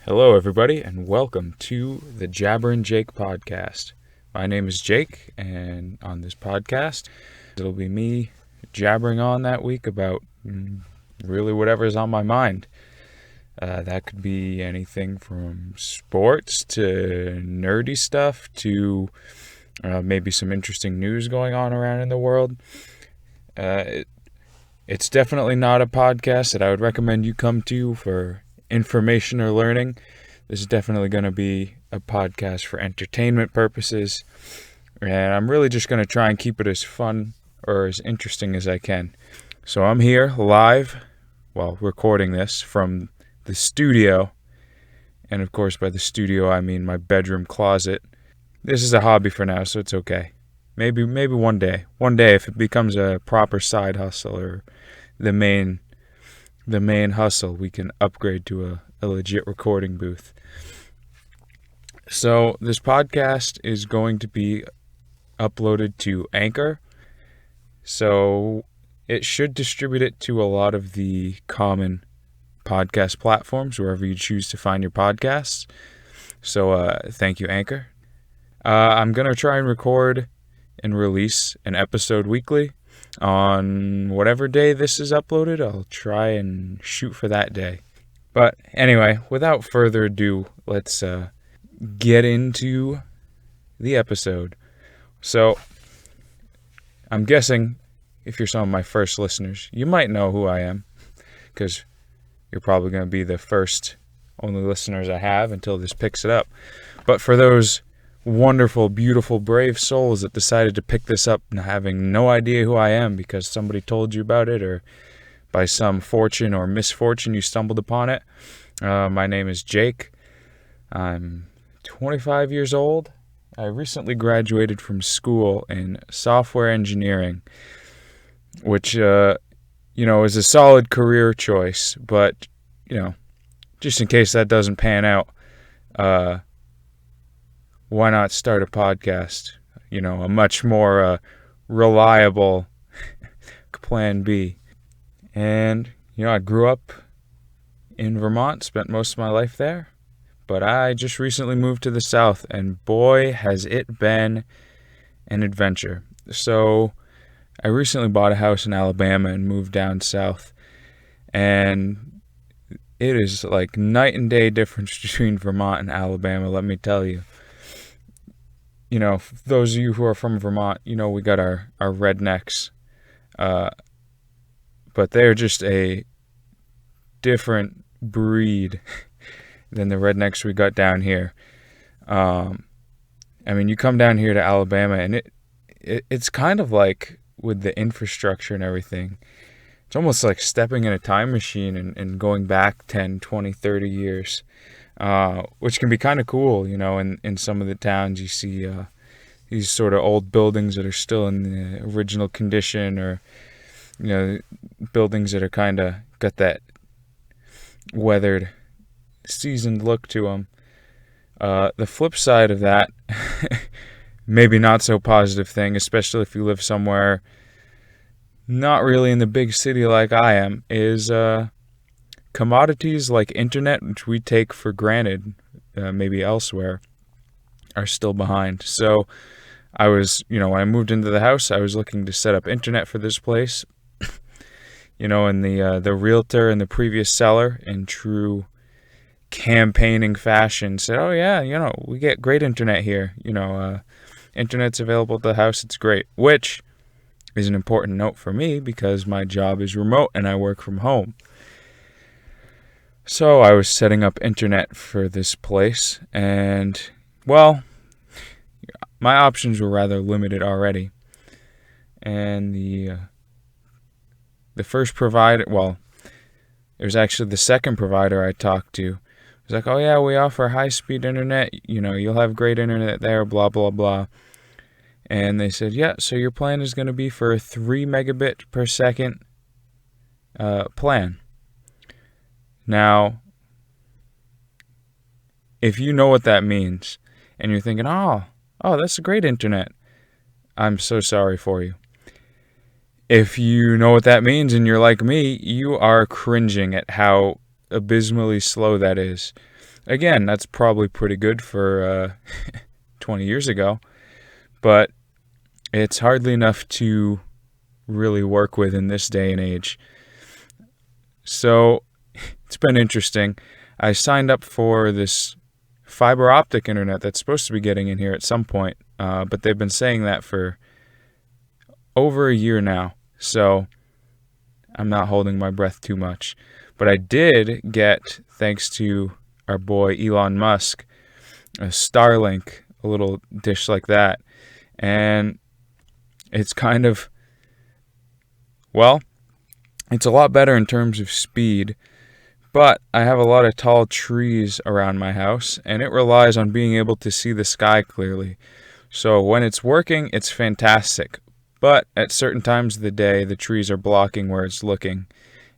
Hello, everybody, and welcome to the Jabbering Jake Podcast. My name is Jake, and on this podcast, it'll be me jabbering on that week about really whatever's on my mind. That could be anything from sports to nerdy stuff to maybe some interesting news going on around in the world. It's definitely not a podcast that I would recommend you come to for information or learning. This is definitely going to be a podcast for entertainment purposes, and I'm really just going to try and keep it as fun or as interesting as I can. So I'm here live, recording this from the studio, and of course by the studio I mean my bedroom closet. This is a hobby for now, so it's okay. Maybe one day if it becomes a proper side hustle or the main hustle, we can upgrade to a legit recording booth. So this podcast is going to be uploaded to Anchor. So it should distribute it to a lot of the common podcast platforms, wherever you choose to find your podcasts. So thank you, Anchor. I'm going to try and record and release an episode weekly. On whatever day this is uploaded, I'll try and shoot for that day. But anyway, without further ado, let's get into the episode. So, I'm guessing if you're some of my first listeners, you might know who I am, because you're probably going to be the first only listeners I have until this picks it up. But for those wonderful, beautiful, brave souls that decided to pick this up and having no idea who I am because somebody told you about it or by some fortune or misfortune you stumbled upon it. My name is Jake. I'm 25 years old. I recently graduated from school in software engineering, which, is a solid career choice, but, just in case that doesn't pan out, why not start a podcast? A much more reliable plan B. And, I grew up in Vermont, spent most of my life there, but I just recently moved to the South, and boy, has it been an adventure. So I recently bought a house in Alabama and moved down south, and it is like night and day difference between Vermont and Alabama, let me tell you. Those of you who are from Vermont, we got our rednecks, but they're just a different breed than the rednecks we got down here. You come down here to Alabama, and it's kind of like with the infrastructure and everything, it's almost like stepping in a time machine and going back 10, 20, 30 years. Which can be kind of cool, in some of the towns you see these sort of old buildings that are still in the original condition, or, buildings that are kind of got that weathered, seasoned look to them. The flip side of that, maybe not so positive thing, especially if you live somewhere not really in the big city like I am, is commodities like internet, which we take for granted, maybe elsewhere, are still behind. So I was, when I moved into the house, I was looking to set up internet for this place. And the realtor and the previous seller, in true campaigning fashion, said, "Oh yeah, we get great internet here. Internet's available at the house. It's great," which is an important note for me because my job is remote and I work from home. So I was setting up internet for this place, and, my options were rather limited already. And the first provider, it was actually the second provider I talked to. It was like, "Oh yeah, we offer high-speed internet, you'll have great internet there, blah, blah, blah." And they said, "Yeah, so your plan is going to be for a 3 megabit per second plan." Now, if you know what that means, and you're thinking, oh, that's a great internet, I'm so sorry for you. If you know what that means and you're like me, you are cringing at how abysmally slow that is. Again, that's probably pretty good for 20 years ago, but it's hardly enough to really work with in this day and age. So it's been interesting. I signed up for this fiber optic internet that's supposed to be getting in here at some point, but they've been saying that for over a year now. So I'm not holding my breath too much. But I did get, thanks to our boy Elon Musk, a Starlink, a little dish like that. And it's kind of, well, it's a lot better in terms of speed, but I have a lot of tall trees around my house, and it relies on being able to see the sky clearly. So when it's working, it's fantastic. But at certain times of the day, the trees are blocking where it's looking,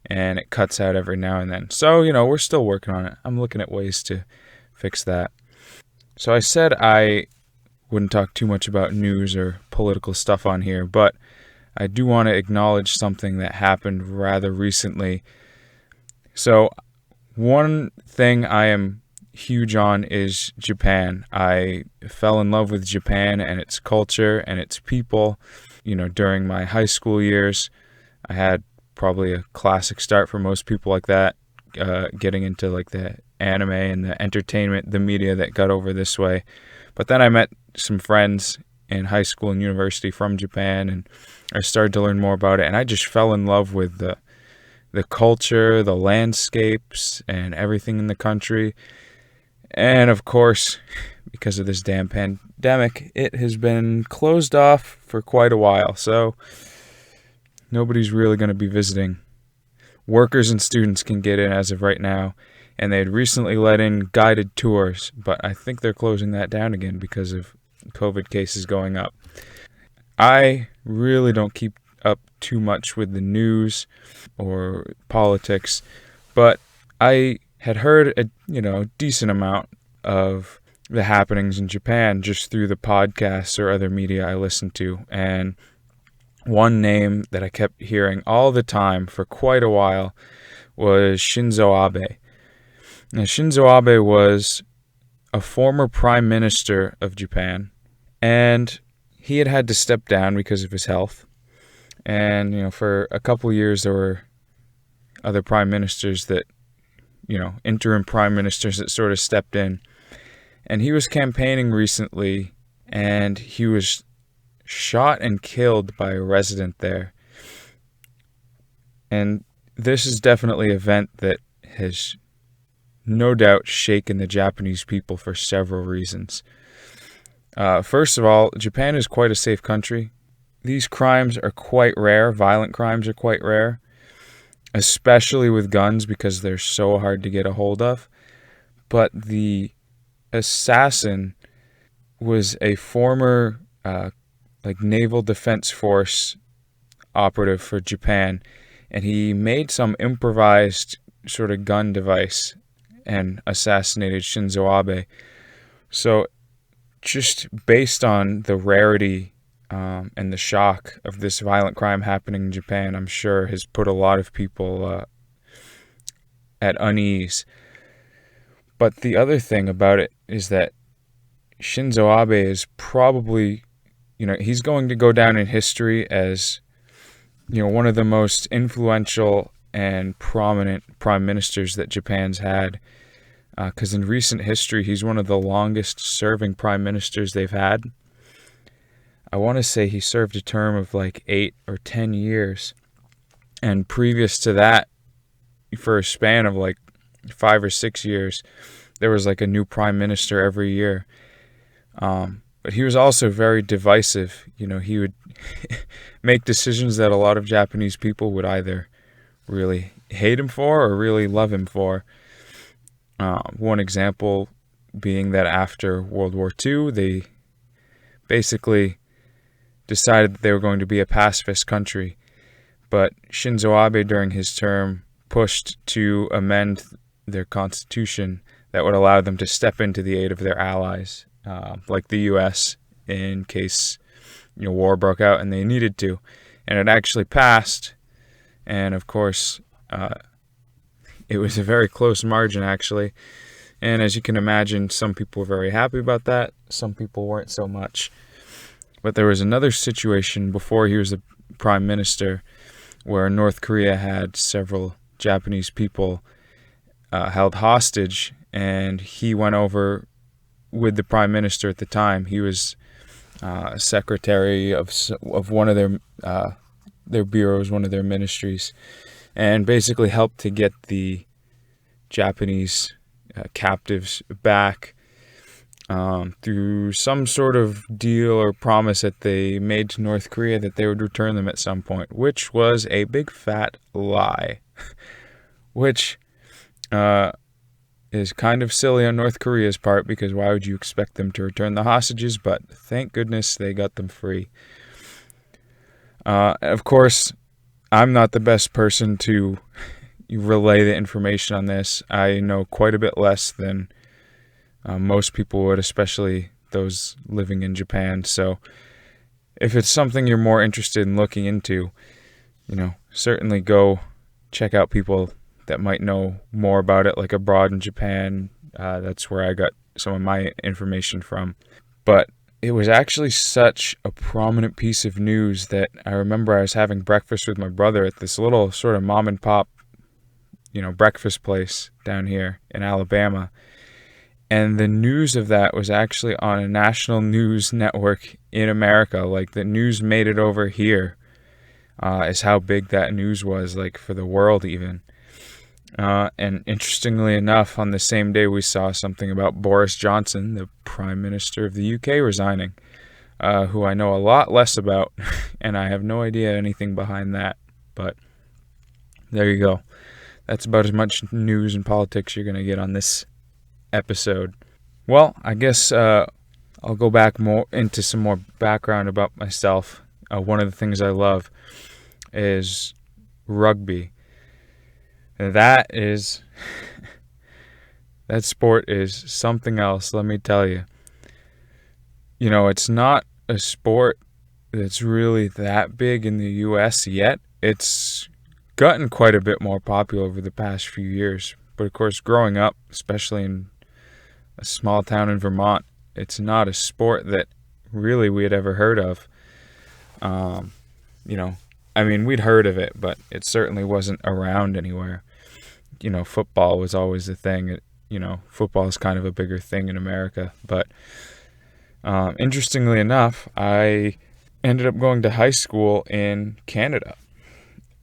and it cuts out every now and then. So, we're still working on it. I'm looking at ways to fix that. So I said I wouldn't talk too much about news or political stuff on here, but I do want to acknowledge something that happened rather recently. So one thing I am huge on is Japan. I fell in love with Japan and its culture and its people, during my high school years. I had probably a classic start for most people like that, getting into like the anime and the entertainment, the media that got over this way. But then I met some friends in high school and university from Japan, and I started to learn more about it, and I just fell in love with the culture, the landscapes, and everything in the country. And of course, because of this damn pandemic, it has been closed off for quite a while. So nobody's really going to be visiting. Workers and students can get in as of right now, and they had recently let in guided tours, but I think they're closing that down again because of COVID cases going up. I really don't keep up too much with the news or politics, but I had heard a decent amount of the happenings in Japan just through the podcasts or other media I listened to. And one name that I kept hearing all the time for quite a while was Shinzo Abe. Now, Shinzo Abe was a former prime minister of Japan, and he had to step down because of his health. And, for a couple of years, there were other prime ministers that, interim prime ministers that sort of stepped in. And he was campaigning recently, and he was shot and killed by a resident there. And this is definitely an event that has no doubt shaken the Japanese people for several reasons. First of all, Japan is quite a safe country. These crimes are quite rare. Violent crimes are quite rare, especially with guns because they're so hard to get a hold of. But the assassin was a former Naval Defense Force operative for Japan, and he made some improvised sort of gun device and assassinated Shinzo Abe. So just based on the rarity and the shock of this violent crime happening in Japan, I'm sure has put a lot of people at unease. But the other thing about it is that Shinzo Abe is probably, he's going to go down in history as, one of the most influential and prominent prime ministers that Japan's had. Because in recent history, he's one of the longest serving prime ministers they've had. I want to say he served a term of 8 or 10 years. And previous to that, for a span of 5 or 6 years, there was a new prime minister every year. But he was also very divisive. He would make decisions that a lot of Japanese people would either really hate him for or really love him for. One example being that after World War II, they basically decided that they were going to be a pacifist country. But Shinzo Abe, during his term, pushed to amend their constitution that would allow them to step into the aid of their allies, like the U.S., in case war broke out and they needed to. And it actually passed. And of course, it was a very close margin, actually. And as you can imagine, some people were very happy about that. Some people weren't so much. But there was another situation before he was the prime minister where North Korea had several Japanese people held hostage, and he went over with the prime minister at the time. He was secretary of one of their bureaus, one of their ministries, and basically helped to get the Japanese captives back through some sort of deal or promise that they made to North Korea that they would return them at some point, which was a big fat lie, which is kind of silly on North Korea's part, because why would you expect them to return the hostages? But thank goodness they got them free. Of course, I'm not the best person to relay the information on this. I know quite a bit less than most people would, especially those living in Japan. So if it's something you're more interested in looking into, certainly go check out people that might know more about it, like abroad in Japan. That's where I got some of my information from. But it was actually such a prominent piece of news that I remember I was having breakfast with my brother at this little sort of mom and pop, breakfast place down here in Alabama. And the news of that was actually on a national news network in America. Like, the news made it over here, is how big that news was, like, for the world even. And interestingly enough, on the same day we saw something about Boris Johnson, the Prime Minister of the UK, resigning, who I know a lot less about, and I have no idea anything behind that. But there you go. That's about as much news and politics you're going to get on this episode. Well, I guess I'll go back more into some more background about myself. One of the things I love is rugby. That sport is something else, let me tell you. It's not a sport that's really that big in the US yet. It's gotten quite a bit more popular over the past few years. But of course, growing up, especially in a small town in Vermont, it's not a sport that really we had ever heard of. We'd heard of it, but it certainly wasn't around anywhere. Football was always a thing. Football is kind of a bigger thing in America. But interestingly enough, I ended up going to high school in Canada.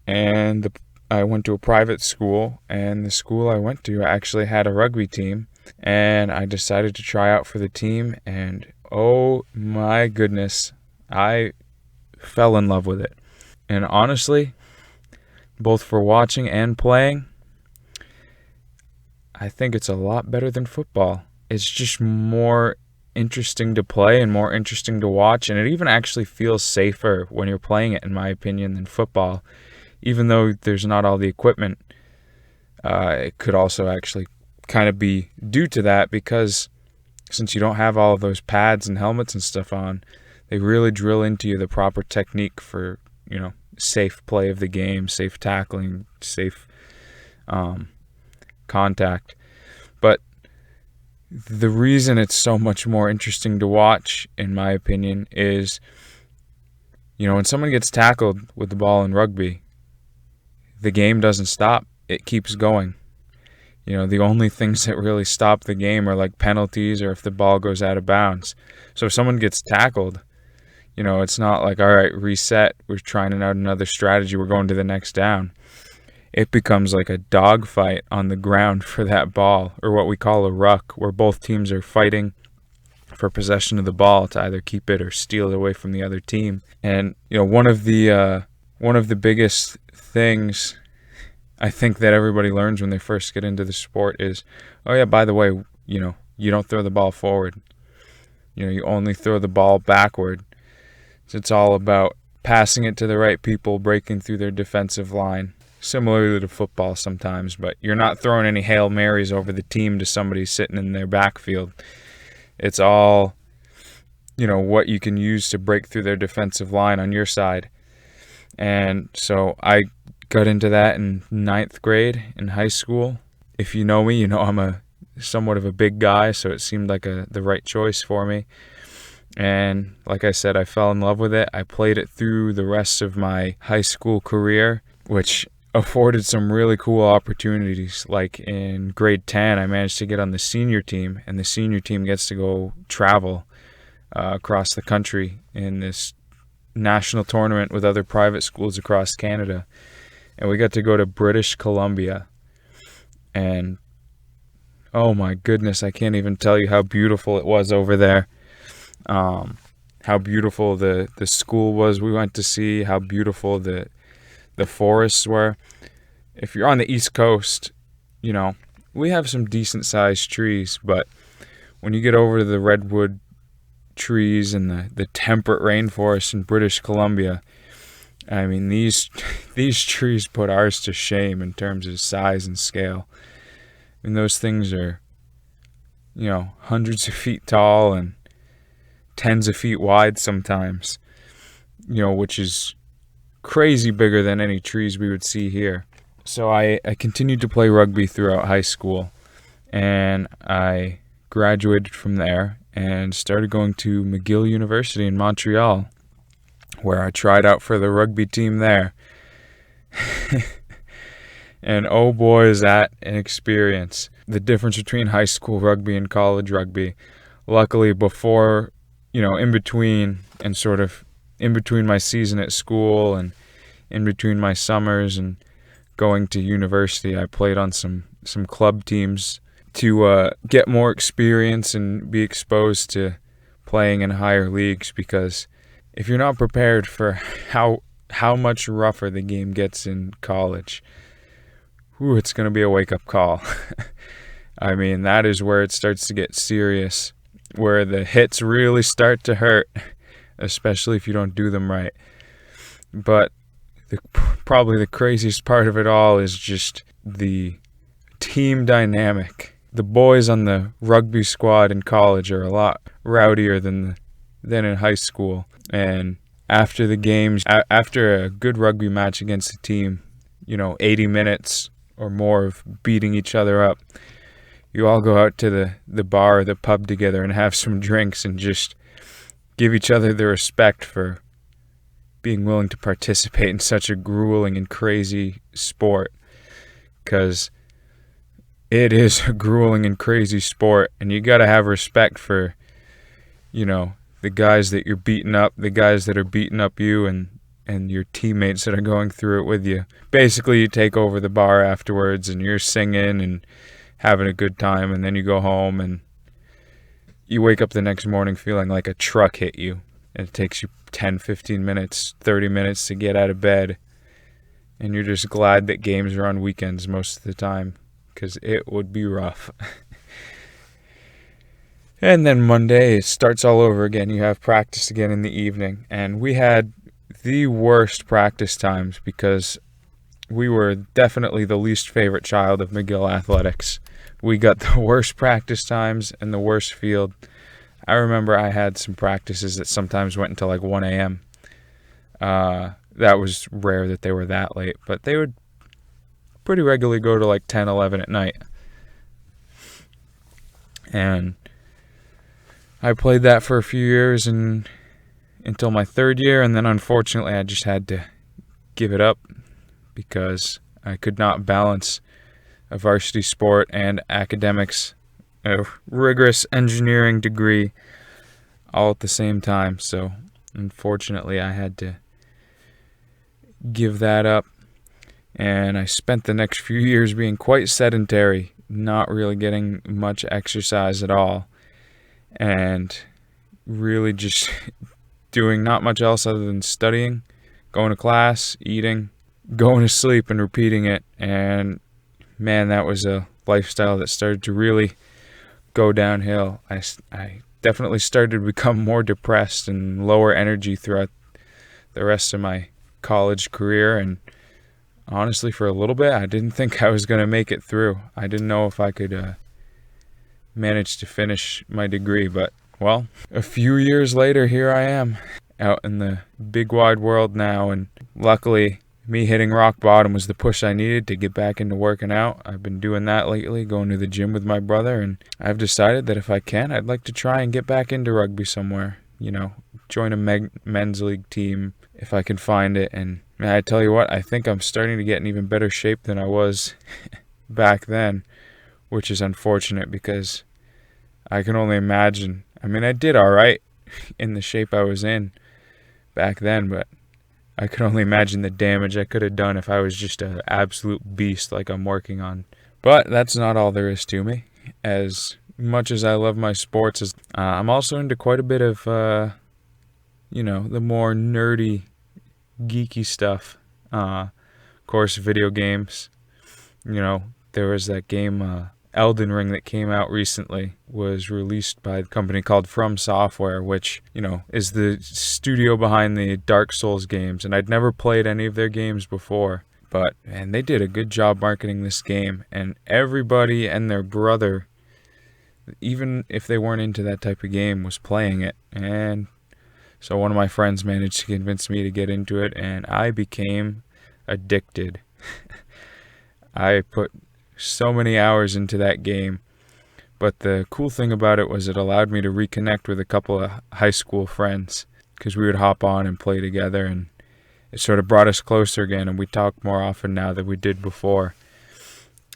And I went to a private school, and the school I went to actually had a rugby team. And I decided to try out for the team, and oh my goodness, I fell in love with it. And honestly, both for watching and playing, I think it's a lot better than football. It's just more interesting to play and more interesting to watch, and it even actually feels safer when you're playing it, in my opinion, than football. Even though there's not all the equipment, it could also actually kind of be due to that, because since you don't have all of those pads and helmets and stuff on, they really drill into you the proper technique for, safe play of the game, safe tackling, safe contact. But the reason it's so much more interesting to watch, in my opinion, is, when someone gets tackled with the ball in rugby, the game doesn't stop. It keeps going. The only things that really stop the game are like penalties or if the ball goes out of bounds. So if someone gets tackled, it's not like, all right, reset, we're trying out another strategy, we're going to the next down. It becomes like a dogfight on the ground for that ball, or what we call a ruck, where both teams are fighting for possession of the ball to either keep it or steal it away from the other team. And one of the biggest things I think that everybody learns when they first get into the sport is, oh yeah, by the way, you don't throw the ball forward. You only throw the ball backward. So it's all about passing it to the right people, breaking through their defensive line, similarly to football sometimes, but you're not throwing any Hail Marys over the team to somebody sitting in their backfield. It's all, what you can use to break through their defensive line on your side. And so I got into that in 9th grade in high school. If you know me, I'm a somewhat of a big guy, so it seemed like the right choice for me. And like I said, I fell in love with it. I played it through the rest of my high school career, which afforded some really cool opportunities. Like in grade 10, I managed to get on the senior team, and the senior team gets to go travel across the country in this national tournament with other private schools across Canada. And we got to go to British Columbia. And oh my goodness, I can't even tell you how beautiful it was over there. How beautiful the school was we went to see, how beautiful the forests were. If you're on the East Coast, you know, we have some decent sized trees, but when you get over to the redwood trees and the temperate rainforest in British Columbia, I mean, these trees put ours to shame in terms of size and scale. And those things are, you know, hundreds of feet tall and tens of feet wide sometimes, you know, which is crazy bigger than any trees we would see here. So I continued to play rugby throughout high school, and I graduated from there and started going to McGill University in Montreal, where I tried out for the rugby team there. And oh boy, is that an experience. The difference between high school rugby and college rugby. Luckily, before, you know, in between my season at school and in between my summers and going to university, I played on some club teams to get more experience and be exposed to playing in higher leagues, because if you're not prepared for how much rougher the game gets in college, it's going to be a wake-up call. I mean, that is where it starts to get serious, where the hits really start to hurt, especially if you don't do them right. But probably the craziest part of it all is just the team dynamic. The boys on the rugby squad in college are a lot rowdier than in high school. And after the games, after a good rugby match against a team, you know, 80 minutes or more of beating each other up, you all go out to the bar or the pub together and have some drinks and just give each other the respect for being willing to participate in such a grueling and crazy sport. Because it is a grueling and crazy sport, and you got to have respect for, you know, the guys that you're beating up, the guys that are beating up you, and your teammates that are going through it with you. Basically, you take over the bar afterwards, and you're singing and having a good time, and then you go home, and you wake up the next morning feeling like a truck hit you, and it takes you 10, 15 minutes, 30 minutes to get out of bed, and you're just glad that games are on weekends most of the time, because it would be rough. And then Monday, it starts all over again. You have practice again in the evening. And we had the worst practice times because we were definitely the least favorite child of McGill athletics. We got the worst practice times and the worst field. I remember I had some practices that sometimes went until like 1 a.m. That was rare that they were that late, but they would pretty regularly go to like 10, 11 at night. And I played that for a few years and until my third year, and then unfortunately I just had to give it up because I could not balance a varsity sport and academics, a rigorous engineering degree, all at the same time. So unfortunately I had to give that up, and I spent the next few years being quite sedentary, not really getting much exercise at all, and really just doing not much else other than studying, going to class, eating, going to sleep, and repeating it. And man, that was a lifestyle that started to really go downhill. I definitely started to become more depressed and lower energy throughout the rest of my college career, and honestly, for a little bit, I didn't think I was going to make it through. I didn't know if I could manage to finish my degree, but, well, a few years later, here I am, out in the big wide world now, and luckily, me hitting rock bottom was the push I needed to get back into working out. I've been doing that lately, going to the gym with my brother, and I've decided that if I can, I'd like to try and get back into rugby somewhere. Join a men's league team if I can find it. And I tell you what, I think I'm starting to get in even better shape than I was back then, which is unfortunate because I can only imagine. I mean, I did all right in the shape I was in back then, but I could only imagine the damage I could have done if I was just an absolute beast like I'm working on. But that's not all there is to me. As much as I love my sports, I'm also into quite a bit of, the more nerdy, geeky stuff. Of course, video games. There was that game, Elden Ring, that came out recently, was released by a company called From Software, which, is the studio behind the Dark Souls games. And I'd never played any of their games before, and they did a good job marketing this game. And everybody and their brother, even if they weren't into that type of game, was playing it. And so one of my friends managed to convince me to get into it, and I became addicted. I put so many hours into that game, but the cool thing about it was it allowed me to reconnect with a couple of high school friends, because we would hop on and play together, and it sort of brought us closer again, and we talk more often now than we did before.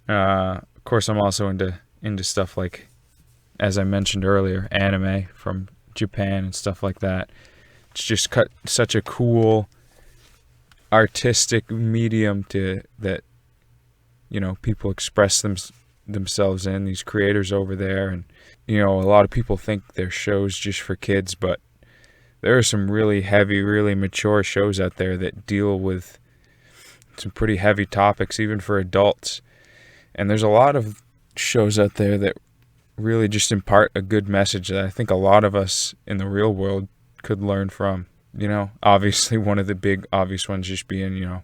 Of course, I'm also into stuff like, as I mentioned earlier, anime from Japan and stuff like that. It's just such a cool artistic medium that people express themselves in, these creators over there. And a lot of people think they're shows just for kids, but there are some really heavy, really mature shows out there that deal with some pretty heavy topics, even for adults. And there's a lot of shows out there that really just impart a good message that I think a lot of us in the real world could learn from. Obviously one of the big obvious ones just being,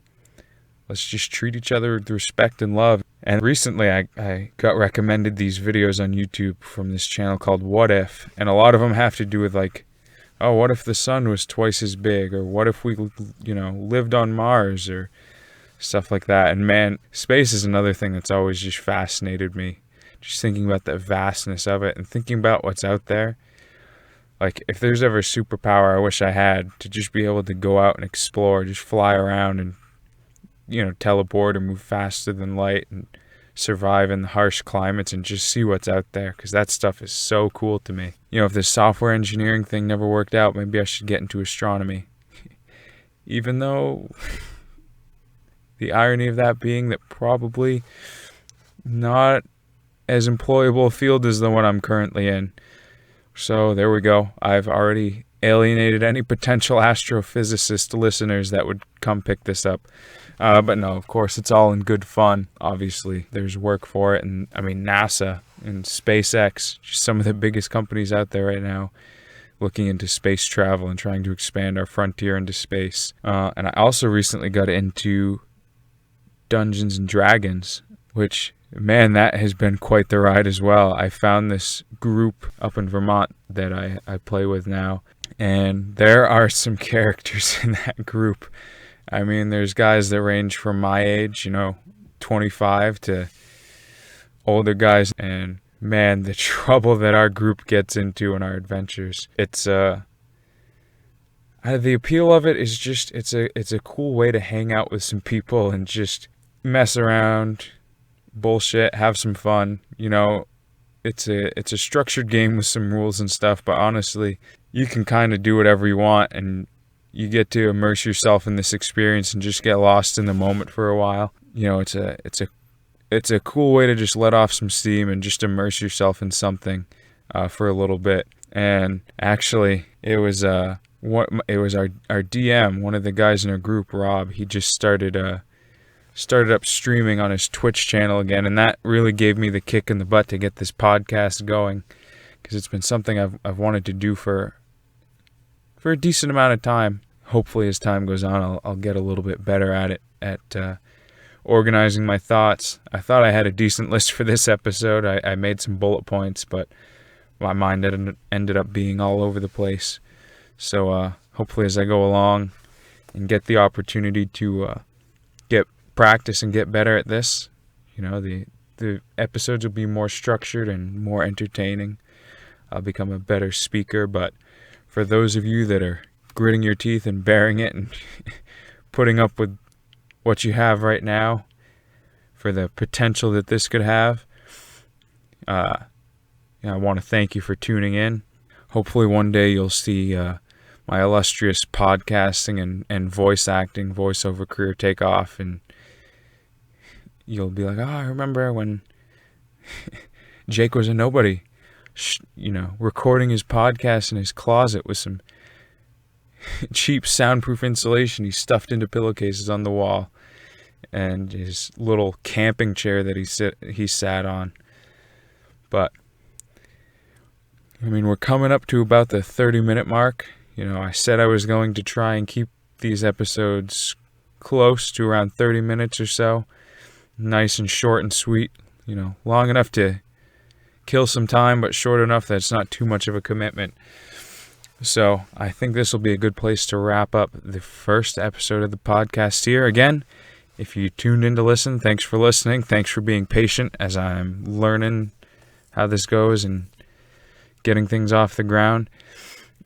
let's just treat each other with respect and love. And recently I got recommended these videos on YouTube from this channel called What If, and a lot of them have to do with like, oh, what if the sun was twice as big, or what if we lived on Mars, or stuff like that. And man, space is another thing that's always just fascinated me. Just thinking about the vastness of it and thinking about what's out there. Like, if there's ever a superpower I wish I had, to just be able to go out and explore, just fly around and, teleport or move faster than light and survive in the harsh climates and just see what's out there, because that stuff is so cool to me. If this software engineering thing never worked out, maybe I should get into astronomy. Even though the irony of that being that probably not as employable a field as the one I'm currently in. So there we go. I've already alienated any potential astrophysicist listeners that would come pick this up. But no, of course, it's all in good fun. Obviously, there's work for it. And I mean, NASA and SpaceX, just some of the biggest companies out there right now, looking into space travel and trying to expand our frontier into space. And I also recently got into Dungeons and Dragons, which, man, that has been quite the ride as well. I found this group up in Vermont that I play with now, and there are some characters in that group. I mean, there's guys that range from my age, 25, to older guys, and man, the trouble that our group gets into in our adventures. It's the appeal of it is just it's a cool way to hang out with some people and just mess around, bullshit, have some fun. It's a structured game with some rules and stuff, but honestly, you can kind of do whatever you want, and you get to immerse yourself in this experience and just get lost in the moment for a while. It's a cool way to just let off some steam and just immerse yourself in something for a little bit. And actually, it was our DM, one of the guys in our group, Rob. He just started up streaming on his Twitch channel again, and that really gave me the kick in the butt to get this podcast going, because it's been something I've wanted to do for a decent amount of time. Hopefully, as time goes on, I'll get a little bit better at it, at organizing my thoughts. I thought I had a decent list for this episode. I made some bullet points, but my mind ended up being all over the place. So hopefully, as I go along and get the opportunity to practice and get better at this. The episodes will be more structured and more entertaining. I'll become a better speaker, but for those of you that are gritting your teeth and bearing it and putting up with what you have right now for the potential that this could have, I want to thank you for tuning in. Hopefully one day you'll see my illustrious podcasting and voice acting, voiceover career take off, and you'll be like, oh, I remember when Jake was a nobody, recording his podcast in his closet with some cheap soundproof insulation he stuffed into pillowcases on the wall, and his little camping chair that he sat on. But we're coming up to about the 30-minute mark. I said I was going to try and keep these episodes close to around 30 minutes or so. Nice and short and sweet. Long enough to kill some time, but short enough that it's not too much of a commitment. So I think this will be a good place to wrap up the first episode of the podcast here. Again, if you tuned in to listen, thanks for listening. Thanks for being patient as I'm learning how this goes and getting things off the ground.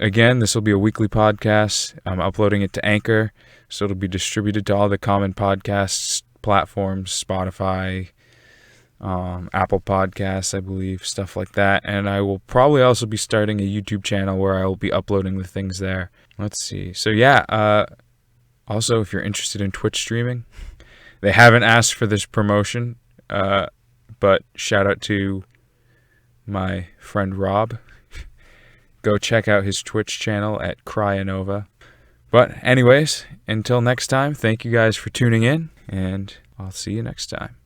Again, this will be a weekly podcast. I'm uploading it to Anchor, so it'll be distributed to all the common podcasts platforms, Spotify, Apple Podcasts, I believe, stuff like that. And I will probably also be starting a YouTube channel where I will be uploading the things there. Let's see. So also, if you're interested in Twitch streaming, they haven't asked for this promotion, but shout out to my friend Rob. Go check out his Twitch channel at Cryanova. But anyways, until next time, thank you guys for tuning in, and I'll see you next time.